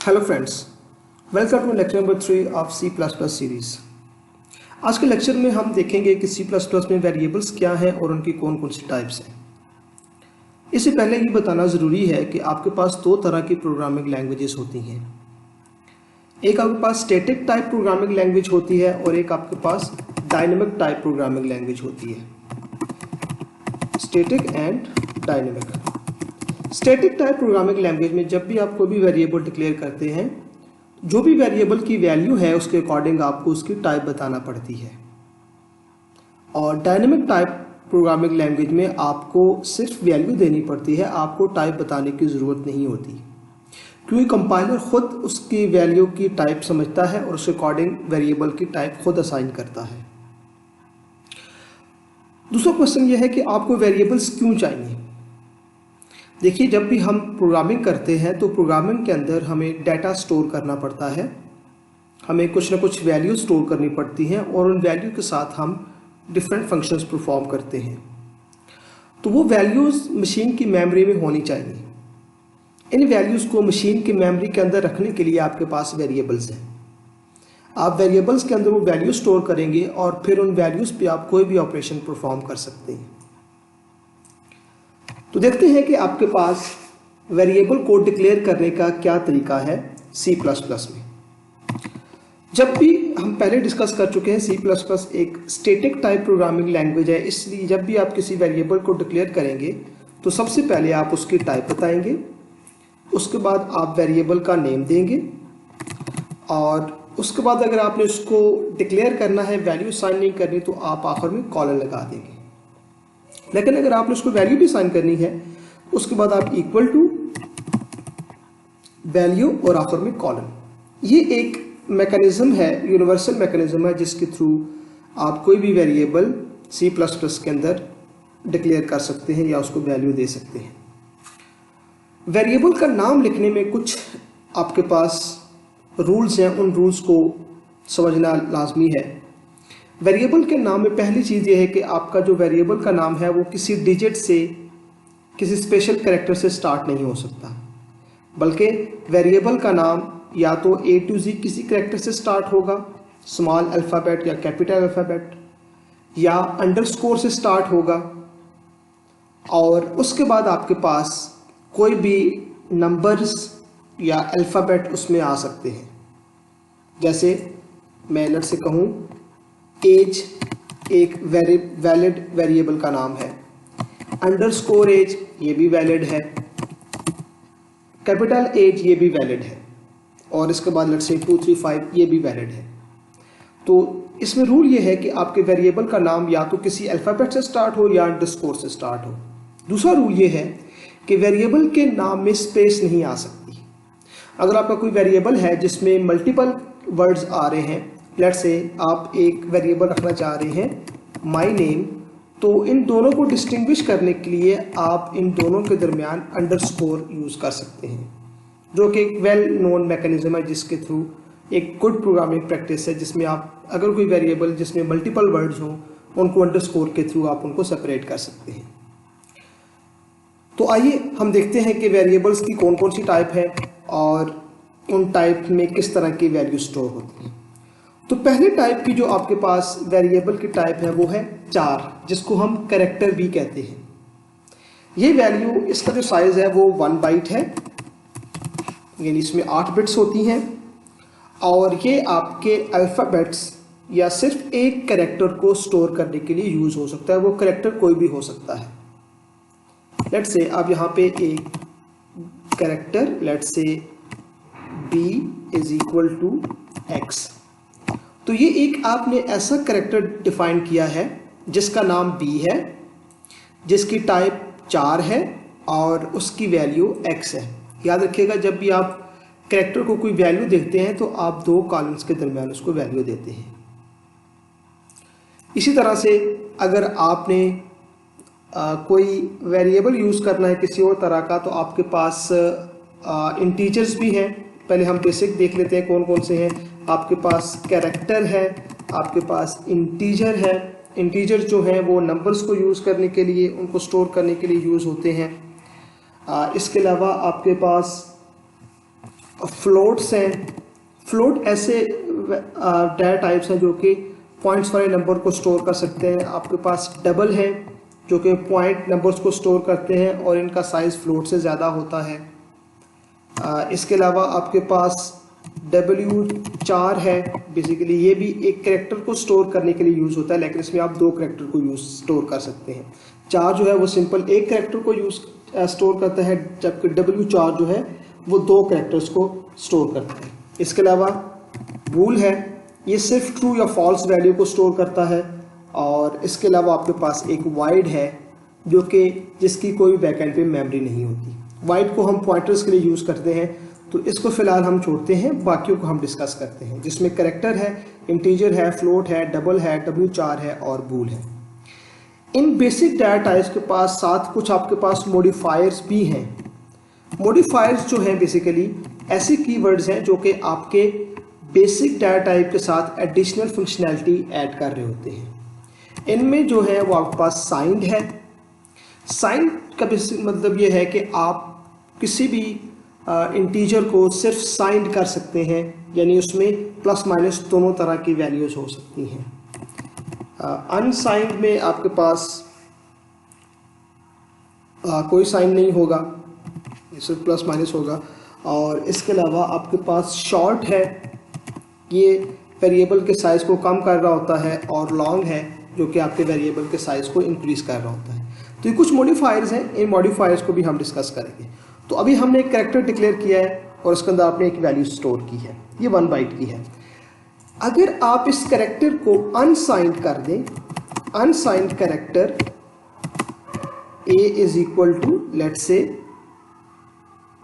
Hello friends, welcome to lecture number 3 of C plus plus series. आज के lecture में हम देखेंगे कि सी प्लस प्लस में वेरिएबल्स क्या हैं और उनकी कौन कौन सी टाइप्स हैं। इससे पहले ये बताना ज़रूरी है कि आपके पास दो तरह की प्रोग्रामिंग लैंग्वेजेस होती हैं। एक आपके पास स्टैटिक टाइप प्रोग्रामिंग लैंग्वेज होती है और एक आपके पास डायनेमिक टाइप प्रोग्रामिंग लैंग्वेज होती है। Static and dynamic. Static type programming language में जब भी आप कोई भी वेरिएबल डिक्लेयर करते हैं, जो भी वेरिएबल की वैल्यू है उसके अकॉर्डिंग आपको उसकी टाइप बताना पड़ती है। और डायनेमिक टाइप प्रोग्रामिंग लैंग्वेज में आपको सिर्फ वैल्यू देनी पड़ती है, आपको टाइप बताने की ज़रूरत नहीं होती, क्योंकि कंपाइलर खुद उसकी वैल्यू की टाइप समझता है और उसके अकॉर्डिंग वेरिएबल की टाइप खुद असाइन करता है। दूसरा क्वेश्चन यह है कि आपको वेरिएबल्स क्यों चाहिए। देखिए, जब भी हम प्रोग्रामिंग करते हैं तो प्रोग्रामिंग के अंदर हमें डाटा स्टोर करना पड़ता है, हमें कुछ ना कुछ वैल्यू स्टोर करनी पड़ती हैं और उन वैल्यू के साथ हम डिफरेंट फंक्शंस परफॉर्म करते हैं। तो वो वैल्यूज़ मशीन की मेमोरी में होनी चाहिए। इन वैल्यूज़ को मशीन की मेमोरी के अंदर रखने के लिए आपके पास वेरिएबल्स हैं। आप वेरिएबल्स के अंदर वो वैल्यू स्टोर करेंगे और फिर उन वैल्यूज़ पे आप कोई भी ऑपरेशन परफॉर्म कर सकते हैं। तो देखते हैं कि आपके पास वेरिएबल को डिक्लेयर करने का क्या तरीका है सी प्लस प्लस में। जब भी हम पहले डिस्कस कर चुके हैं, सी प्लस प्लस एक स्टैटिक टाइप प्रोग्रामिंग लैंग्वेज है, इसलिए जब भी आप किसी वेरिएबल को डिक्लेयर करेंगे तो सबसे पहले आप उसकी टाइप बताएंगे, उसके बाद आप वेरिएबल का नेम देंगे और उसके बाद अगर आपने उसको डिक्लेयर करना है, वैल्यू साइन नहीं करनी, तो आप आखिर में कॉलन लगा देंगे। लेकिन अगर आपने उसको वैल्यू भी साइन करनी है, उसके बाद आप इक्वल टू वैल्यू और आखिर में कॉलन। ये एक मैकेनिज्म है, यूनिवर्सल मैकेनिज्म है, जिसके थ्रू आप कोई भी वेरिएबल सी प्लस प्लस के अंदर डिक्लेयर कर सकते हैं या उसको वैल्यू दे सकते हैं। वेरिएबल का नाम लिखने में कुछ आपके पास रूल्स हैं, उन रूल्स को समझना लाजमी है। वेरिएबल के नाम में पहली चीज़ ये है कि आपका जो वेरिएबल का नाम है वो किसी डिजिट से, किसी स्पेशल कैरेक्टर से स्टार्ट नहीं हो सकता, बल्कि वेरिएबल का नाम या तो A to Z किसी कैरेक्टर से स्टार्ट होगा, स्मॉल अल्फ़ाबेट या कैपिटल अल्फ़ाबेट, या अंडरस्कोर से स्टार्ट होगा, और उसके बाद आपके पास कोई भी नंबर्स या अल्फ़ाबेट उसमें आ सकते हैं। जैसे मैं लेट से कहूँ एज एक वैलिड वेरिएबल का नाम है, अंडरस्कोर एज ये भी वैलिड है, कैपिटल एज ये भी वैलिड है, और इसके बाद लेट्स से 235 ये भी वैलिड है। तो इसमें रूल ये है कि आपके वेरिएबल का नाम या तो किसी अल्फ़ाबेट से स्टार्ट हो या अंडरस्कोर से स्टार्ट हो। दूसरा रूल ये है कि वेरिएबल के नाम में स्पेस नहीं आ सकती। अगर आपका कोई वेरिएबल है जिसमें मल्टीपल वर्ड्स आ रहे हैं, लेट्स से आप एक वेरिएबल रखना चाह रहे हैं माई नेम, तो इन दोनों को डिस्टिंग्विश करने के लिए आप इन दोनों के दरमियान अंडरस्कोर यूज़ कर सकते हैं, जो कि एक वेल नोन मैकेनिज्म है, जिसके थ्रू एक गुड प्रोग्रामिंग प्रैक्टिस है, जिसमें आप अगर कोई वेरिएबल जिसमें मल्टीपल वर्ड्स हों उनको अंडरस्कोर के थ्रू आप उनको सेपरेट कर सकते हैं। तो आइए हम देखते हैं कि वेरिएबल्स की कौन कौन सी टाइप है और उन टाइप में किस तरह की वैल्यू स्टोर होती है। तो पहले टाइप की जो आपके पास वेरिएबल की टाइप है वो है 4, जिसको हम कैरेक्टर भी कहते हैं। ये वैल्यू, इसका जो साइज़ है वो 1 बाइट है, यानी इसमें 8 बिट्स होती हैं, और ये आपके अल्फ़ाबेट्स या सिर्फ एक कैरेक्टर को स्टोर करने के लिए यूज़ हो सकता है। वो कैरेक्टर कोई भी हो सकता है। लेट्स से आप यहाँ पे एक character, let's say b is equal to x, तो ये एक आपने ऐसा कैरेक्टर डिफाइन किया है जिसका नाम b है, जिसकी टाइप 4 है और उसकी वैल्यू x है। याद रखिएगा, जब भी आप कैरेक्टर को कोई वैल्यू देखते हैं तो आप 2 कॉलम्स के दरमियान उसको वैल्यू देते हैं। इसी तरह से अगर आपने कोई वेरिएबल यूज़ करना है किसी और तरह का, तो आपके पास इंटीजर्स भी हैं। पहले हम बेसिक देख लेते हैं कौन कौन से हैं। आपके पास कैरेक्टर है, आपके पास इंटीजर है। इंटीजर जो है वो नंबर्स को यूज़ करने के लिए, उनको स्टोर करने के लिए यूज़ होते हैं। इसके अलावा आपके पास फ्लोट्स हैं। फ्लोट ऐसे डाटा टाइप्स हैं जो कि पॉइंट्स वाले नंबर को स्टोर कर सकते हैं। आपके पास डबल है जो कि पॉइंट नंबर्स को स्टोर करते हैं और इनका साइज फ्लोट से ज़्यादा होता है। इसके अलावा आपके पास W4 है, बेसिकली ये भी एक कैरेक्टर को स्टोर करने के लिए यूज़ होता है, लेकिन इसमें आप दो कैरेक्टर को स्टोर कर सकते हैं। 4 जो है वो सिंपल एक कैरेक्टर को स्टोर करता है, जबकि W4 जो है वो दो कैरेक्टर्स को स्टोर करता है। इसके अलावा बूल है, ये सिर्फ ट्रू या फॉल्स वैल्यू को स्टोर करता है। और इसके अलावा आपके पास एक वाइड है जो कि जिसकी कोई बैकएंड पे मेमोरी नहीं होती। वाइड को हम पॉइंटर्स के लिए यूज़ करते हैं, तो इसको फिलहाल हम छोड़ते हैं, बाकियों को हम डिस्कस करते हैं, जिसमें कैरेक्टर है, इंटीजर है, फ्लोट है, डबल है, W4 है और बूल है। इन बेसिक डाटा टाइप्स के पास साथ कुछ आपके पास मॉडिफायर्स भी हैं। मॉडिफायर्स जो हैं बेसिकली ऐसे कीवर्ड्स हैं जो कि आपके बेसिक डाटा टाइप के साथ एडिशनल फंक्शनैलिटी ऐड कर रहे होते हैं। इनमें जो है वो आपके पास साइंड है। साइंड का बेसिक मतलब ये है कि आप किसी भी इंटीजर को सिर्फ साइंड कर सकते हैं, यानी उसमें प्लस माइनस दोनों तरह की वैल्यूज हो सकती हैं। अनसाइंड में आपके पास कोई साइन नहीं होगा, सिर्फ प्लस माइनस होगा। और इसके अलावा आपके पास शॉर्ट है, ये वेरिएबल के साइज़ को कम कर रहा होता है, और लॉन्ग है जो कि आपके वेरिएबल के साइज़ को इंक्रीज कर रहा होता है। तो ये कुछ मॉडिफायर्स हैं, इन मॉडिफायर्स को भी हम डिस्कस करेंगे। तो अभी हमने एक कैरेक्टर डिक्लेयर किया है और उसके अंदर आपने एक वैल्यू स्टोर की है, ये 1 बाइट की है। अगर आप इस कैरेक्टर को अनसाइंड कर दें, unsigned character a is equal to let's say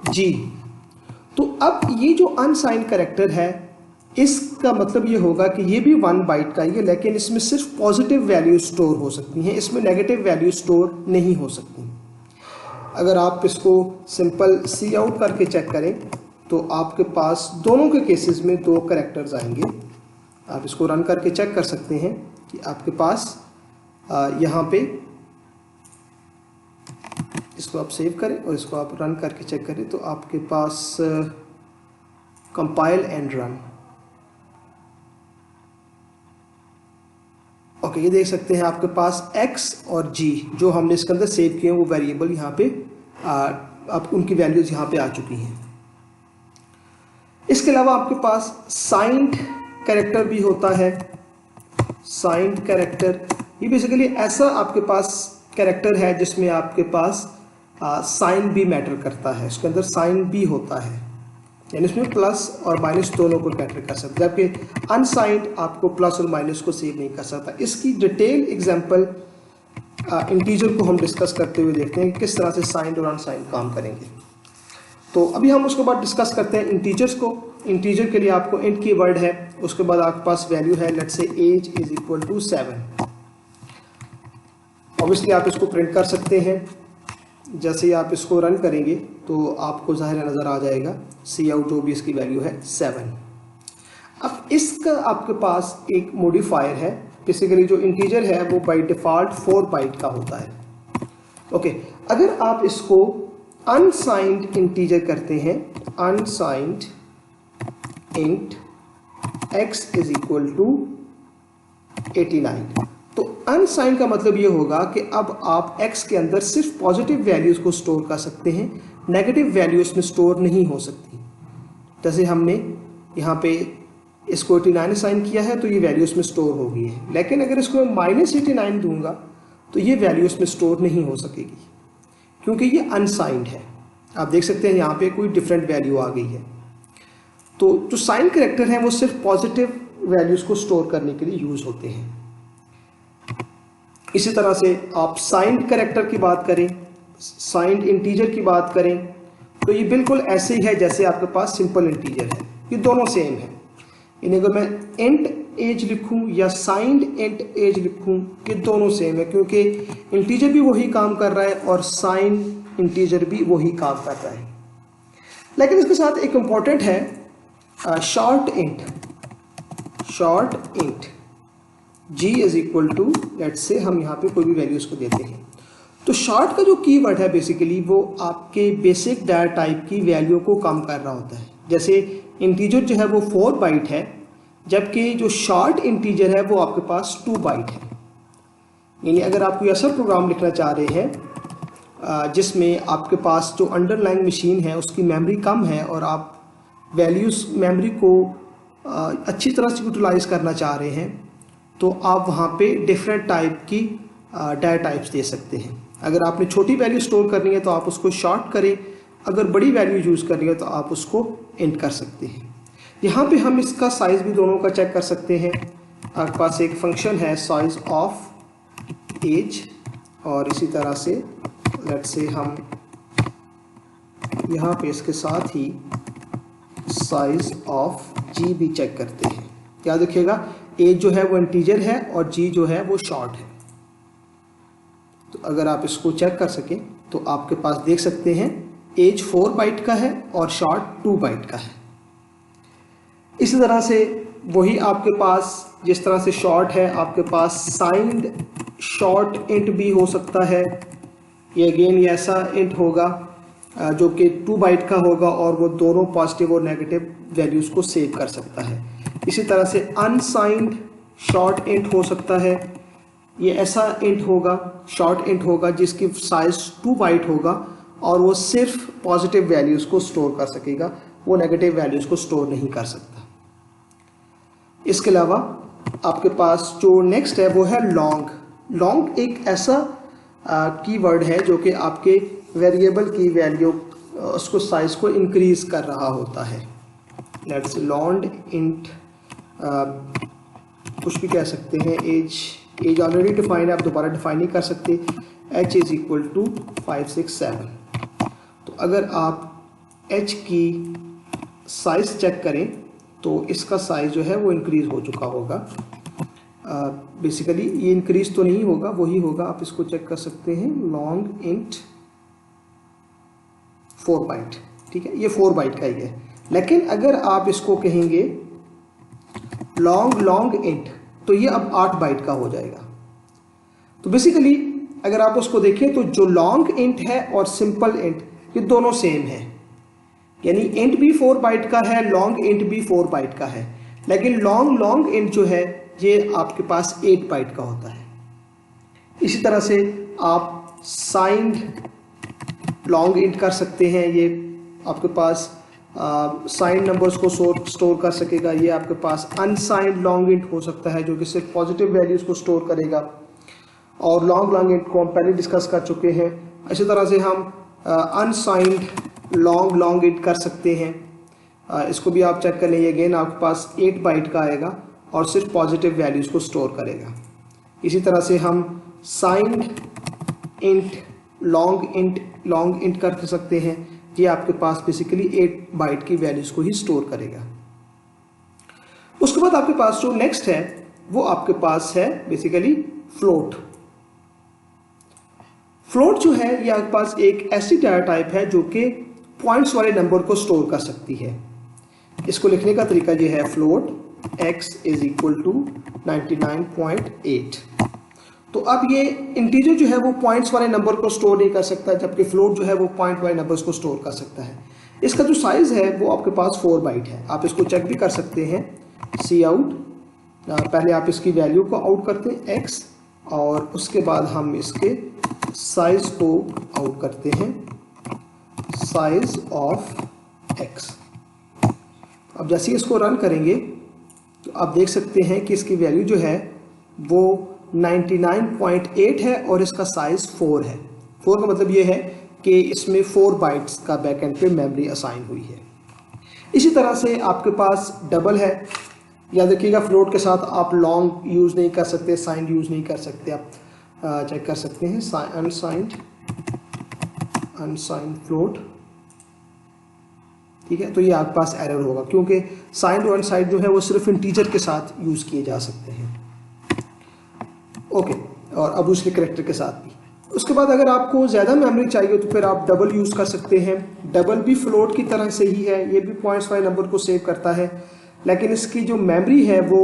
G, तो अब ये जो अनसाइंड कैरेक्टर है इसका मतलब ये होगा कि ये भी 1 बाइट का ही है, लेकिन इसमें सिर्फ पॉजिटिव वैल्यू स्टोर हो सकती हैं, इसमें नेगेटिव वैल्यू स्टोर नहीं हो सकती। अगर आप इसको सिंपल सी आउट करके चेक करें तो आपके पास दोनों के केसेस में 2 कैरेक्टर्स आएंगे। आप इसको रन करके चेक कर सकते हैं कि आपके पास यहाँ पे, इसको आप सेव करें और इसको आप रन करके चेक करें तो आपके पास कंपाइल एंड रन, ओके, ये देख सकते हैं आपके पास x और g जो हमने इसके अंदर सेव किए हैं वो वेरिएबल यहाँ पे अब उनकी वैल्यूज यहाँ पे आ चुकी हैं। इसके अलावा आपके पास साइंड कैरेक्टर भी होता है। साइंड कैरेक्टर ये बेसिकली ऐसा आपके पास कैरेक्टर है जिसमें आपके पास साइन भी मैटर करता है, इसके अंदर साइन भी होता है, यानी इसमें प्लस और माइनस दोनों को मैटर कर सकता है, जबकि अनसाइंड आपको प्लस और माइनस को सेव नहीं कर सकता। इसकी डिटेल एग्जांपल इंटीजर को हम डिस्कस करते हुए देखते हैं कि किस तरह से साइंड और अनसाइंड काम करेंगे। तो अभी हम उसके बाद डिस्कस करते हैं इंटीजर्स को। इंटीजर के लिए आपको इंट की वर्ड है, उसके बाद आपके पास वैल्यू है let's say age is equal to 7। Obviously आप इसको प्रिंट कर सकते हैं, जैसे ही आप इसको रन करेंगे तो आपको ज़ाहिर नज़र आ जाएगा सी आउट जो भी इसकी वैल्यू है 7। अब इसका आपके पास एक मॉडिफायर है, बेसिकली जो इंटीजर है वो बाय डिफ़ॉल्ट 4 बाइट का होता है। ओके, अगर आप इसको अनसाइंड इंटीजर करते हैं, unsigned int x is equal to 89, तो अनसाइंड का मतलब ये होगा कि अब आप x के अंदर सिर्फ पॉजिटिव वैल्यूज को स्टोर कर सकते हैं, नेगेटिव वैल्यूज में स्टोर नहीं हो सकती। जैसे हमने यहाँ पे इसको 89 असाइन किया है तो ये वैल्यू इसमें स्टोर हो गई है, लेकिन अगर इसको मैं -89 दूंगा तो ये वैल्यू इसमें स्टोर नहीं हो सकेगी क्योंकि ये अनसाइंड है। आप देख सकते हैं यहाँ पे कोई डिफरेंट वैल्यू आ गई है। तो जो साइन कैरेक्टर है वो सिर्फ पॉजिटिव वैल्यूज को स्टोर करने के लिए यूज होते हैं। इसी तरह से आप साइंड कैरेक्टर की बात करें, साइंड इंटीजर की बात करें तो ये बिल्कुल ऐसे ही है जैसे आपके पास सिंपल इंटीजर है, ये दोनों सेम है। इन्हें अगर मैं इंट एज लिखूं या साइंड इंट एज लिखूं ये दोनों सेम है, क्योंकि इंटीजर भी वही काम कर रहा है और साइन इंटीजर भी वही काम कर रहा है। लेकिन इसके साथ एक इंपॉर्टेंट है short int. Short int g is equal to let's say हम यहाँ पे कोई भी वैल्यूज को देते हैं, तो शॉर्ट का जो कीवर्ड है बेसिकली वो आपके बेसिक डाटा टाइप की वैल्यू को कम कर रहा होता है। जैसे इंटीजर जो है वो 4 बाइट है, जबकि जो शॉर्ट इंटीजर है वो आपके पास 2 बाइट है। यानी अगर आप कोई ऐसा प्रोग्राम लिखना चाह रहे हैं जिसमें आपके पास जो अंडरलाइंग मशीन है उसकी मेमोरी कम है और आप वैल्यूज़ मेमोरी को अच्छी तरह से यूटिलाइज करना चाह रहे हैं, तो आप वहाँ पे डिफरेंट टाइप की डाटा टाइप्स दे सकते हैं। अगर आपने छोटी वैल्यू स्टोर करनी है तो आप उसको शॉर्ट करें, अगर बड़ी वैल्यू यूज़ करनी है तो आप उसको इंट कर सकते हैं। यहाँ पे हम इसका साइज़ भी दोनों का चेक कर सकते हैं। आपके पास एक फंक्शन है साइज ऑफ एज, और इसी तरह से लेट्स से हम यहाँ पे इसके साथ ही साइज ऑफ जी भी चेक करते हैं। याद रखिएगा एज जो है वो इंटीजर है और जी जो है वो शॉर्ट है। तो अगर आप इसको चेक कर सकें तो आपके पास देख सकते हैं एज 4 बाइट का है और शॉर्ट 2 बाइट का है। इसी तरह से वही आपके पास जिस तरह से शॉर्ट है, आपके पास साइंड शॉर्ट इंट भी हो सकता है। ये अगेन ये ऐसा इंट होगा जो कि 2 बाइट का होगा और वो दोनों पॉजिटिव और नेगेटिव वैल्यूज़ को सेव कर सकता है। इसी तरह से अनसाइंड शॉर्ट इंट हो सकता है। ये ऐसा इंट होगा, शॉर्ट इंट होगा जिसकी साइज 2 बाइट होगा और वो सिर्फ पॉजिटिव वैल्यूज़ को स्टोर कर सकेगा, वो नेगेटिव वैल्यूज़ को स्टोर नहीं कर सकता। इसके अलावा आपके पास जो नेक्स्ट है वो है लॉन्ग। लॉन्ग एक ऐसा कीवर्ड है जो कि आपके वेरिएबल की वैल्यू उसको साइज को इंक्रीज कर रहा होता है। लेट्स लॉन्ग इंट कुछ भी कह सकते हैं। एज ऑलरेडी डिफाइन है, आप दोबारा डिफाइन नहीं कर सकते। h is equal to 567। तो अगर आप h की साइज चेक करें तो इसका साइज जो है वो इंक्रीज हो चुका होगा। बेसिकली ये इंक्रीज तो नहीं होगा, वही होगा, आप इसको चेक कर सकते हैं। लॉन्ग इंट 4 बाइट, ठीक है, ये 4 बाइट का ही है। लेकिन अगर आप इसको कहेंगे लॉन्ग इंट तो ये अब 8 बाइट का हो जाएगा। तो बेसिकली अगर आप उसको देखें तो जो लॉन्ग इंट है और सिंपल इंट ये दोनों सेम है। यानी इंट भी 4 बाइट का है, लॉन्ग इंट भी 4 बाइट का है, लेकिन लॉन्ग इंट जो है ये आपके पास 8 बाइट का होता है। इसी तरह से आप साइंड लॉन्ग इंट कर सकते हैं। ये आपके पास साइंड नंबर्स को स्टोर कर सकेगा। ये आपके पास अनसाइंड लॉन्ग इंट हो सकता है जो कि सिर्फ पॉजिटिव वैल्यूज़ को स्टोर करेगा, और लॉन्ग इंट को हम पहले डिस्कस कर चुके हैं। इसी तरह से हम अनसाइंड लॉन्ग इंट कर सकते हैं। इसको भी आप चेक कर लेंगे, अगेन आपके पास 8 बाइट का आएगा और सिर्फ पॉजिटिव वैल्यूज़ को स्टोर करेगा। इसी तरह से हम साइंड इंट लॉन्ग इंट कर सकते हैं। ये आपके पास बेसिकली 8 बाइट की वैल्यूज़ को ही स्टोर करेगा। उसके बाद आपके पास जो नेक्स्ट है वो आपके पास है बेसिकली फ्लोट। फ्लोट जो है ये आपके पास एक ऐसी डाटा टाइप है जो कि पॉइंट्स वाले नंबर को स्टोर कर सकती है। इसको लिखने का तरीका ये है float x is equal to 99.8। तो अब ये इंटीजर जो है वो पॉइंट्स वाले नंबर को स्टोर नहीं कर सकता, जबकि फ्लोट जो है वो पॉइंट वाले नंबर्स को स्टोर कर सकता है। इसका जो साइज है वो आपके पास 4 बाइट है। आप इसको चेक भी कर सकते हैं। सी आउट, पहले आप इसकी वैल्यू को आउट करते हैं x, और उसके बाद हम इसके साइज को आउट करते हैं, साइज ऑफ x। अब जैसे इसको रन करेंगे तो आप देख सकते हैं कि इसकी वैल्यू जो है वो 99.8 है और इसका साइज 4 है। 4 का मतलब ये है कि इसमें 4 बाइट्स का बैकएंड पे मेमोरी असाइन हुई है। इसी तरह से आपके पास डबल है। याद रखिएगा फ्लोट के साथ आप लॉन्ग यूज़ नहीं कर सकते, साइंड यूज़ नहीं कर सकते। आप चेक कर सकते हैं अनसाइंड फ्लोट, ठीक है। तो ये आपके पास एरर होगा क्योंकि साइंड और अनसाइंड जो है वो सिर्फ इंटीजर के साथ यूज़ किए जा सकते हैं। ओके, और अब दूसरे कैरेक्टर के साथ भी। उसके बाद अगर आपको ज़्यादा मेमोरी चाहिए तो फिर आप डबल यूज़ कर सकते हैं। डबल भी फ्लोट की तरह से ही है, ये भी पॉइंट्स वाले नंबर को सेव करता है, लेकिन इसकी जो मेमोरी है वो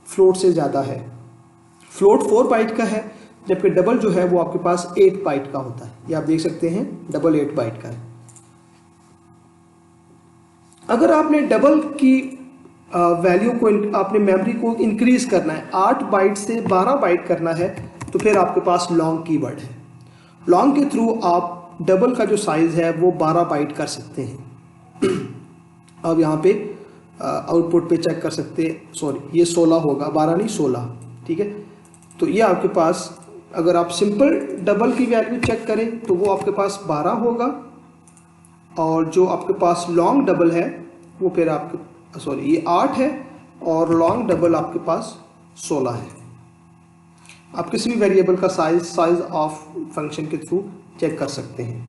फ्लोट से ज़्यादा है। फ्लोट 4 बाइट का है, जबकि डबल जो है वो आपके पास 8 बाइट का होता है। ये आप देख सकते हैं, डबल 8 बाइट का है। अगर आपने डबल की वैल्यू को आपने मेमोरी को इंक्रीज करना है, 8 बाइट से 12 बाइट करना है, तो फिर आपके पास लॉन्ग कीवर्ड है। लॉन्ग के थ्रू आप डबल का जो साइज है वो 12 बाइट कर सकते हैं। अब यहाँ पे आउटपुट पे चेक कर सकते हैं, सॉरी ये 16 होगा, 12 नहीं 16, ठीक है। तो ये आपके पास अगर आप सिंपल डबल की वैल्यू चेक करें तो वो आपके पास 12 होगा, और जो आपके पास लॉन्ग डबल है वो फिर आपके, सॉरी ये 8 है, और लॉन्ग डबल आपके पास 16 है। आप किसी भी वेरिएबल का साइज ऑफ फंक्शन के थ्रू चेक कर सकते हैं।